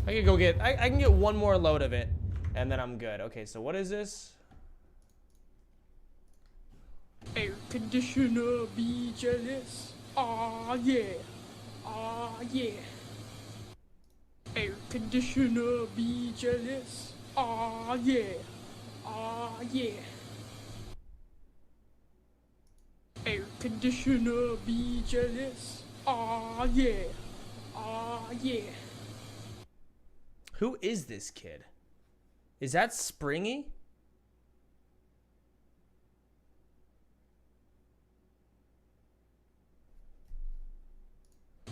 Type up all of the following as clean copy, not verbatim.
I can go get, I can get one more load of it, and then I'm good. Okay, so what is this? Air conditioner, be jealous. Aw, yeah. Aw, yeah. Air conditioner, be jealous. Aw, yeah. Aw, yeah. Air conditioner, be jealous. Aw, yeah. Aw, yeah. Who is this kid? Is that Springy?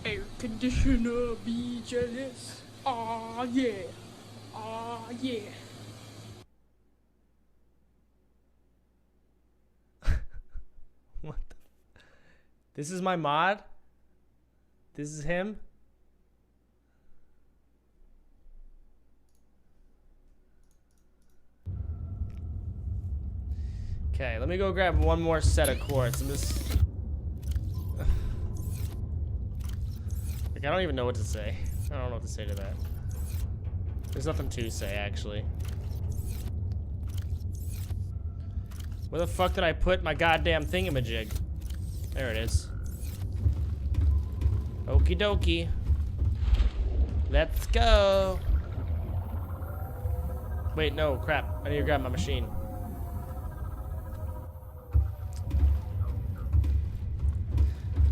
Air conditioner, be jealous. Aw, yeah. Aw, yeah. What the? This is my mod? This is him? Okay, let me go grab one more set of quartz. I'm just... Like, I don't even know what to say. I don't know what to say to that. There's nothing to say, actually. Where the fuck did I put my goddamn thingamajig? There it is. Okie dokie. Let's go. Wait, no, crap. I need to grab my machine.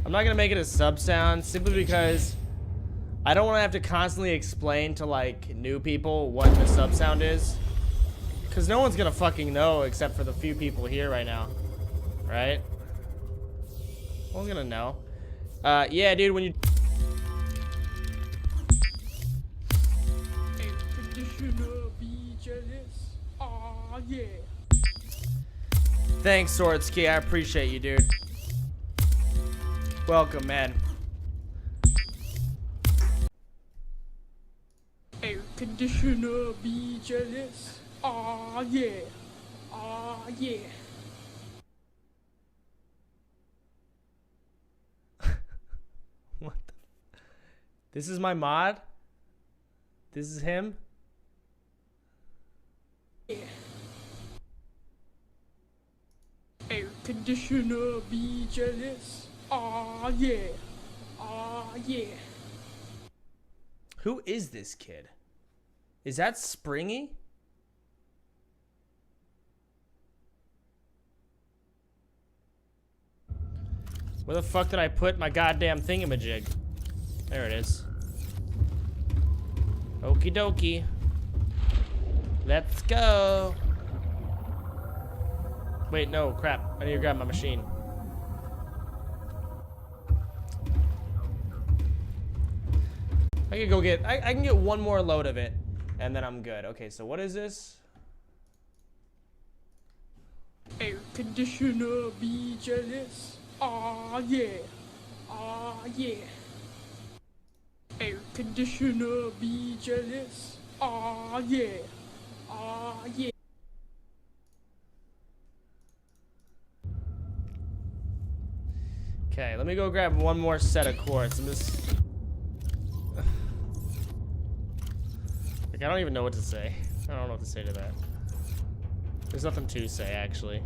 I'm not gonna make it a sub sound simply because I don't want to have to constantly explain to like new people what the sub sound is, because no one's gonna fucking know except for the few people here right now, right? No one's gonna know. Yeah, dude, when you Air conditioner, be jealous. Aw, yeah. Thanks, Swordski, I appreciate you, dude. Welcome, man. Air conditioner, be jealous. Aw, yeah. Aw, yeah. What the? This is my mod? This is him? Yeah. Air conditioner, be jealous. Aw, yeah. Aw, yeah. Who is this kid? Is that Springy? Where the fuck did I put my goddamn thingamajig? There it is. Okie dokie. Let's go. Wait, no, crap. I need to grab my machine. I can go get, I can get one more load of it, and then I'm good. Okay, so what is this? Air conditioner, be jealous. Aw, yeah. Aw, yeah. Air conditioner, be jealous. Aw, yeah. Aw, yeah. Okay, let me go grab one more set of quartz. I'm just... Like, I don't even know what to say. I don't know what to say to that. There's nothing to say, actually.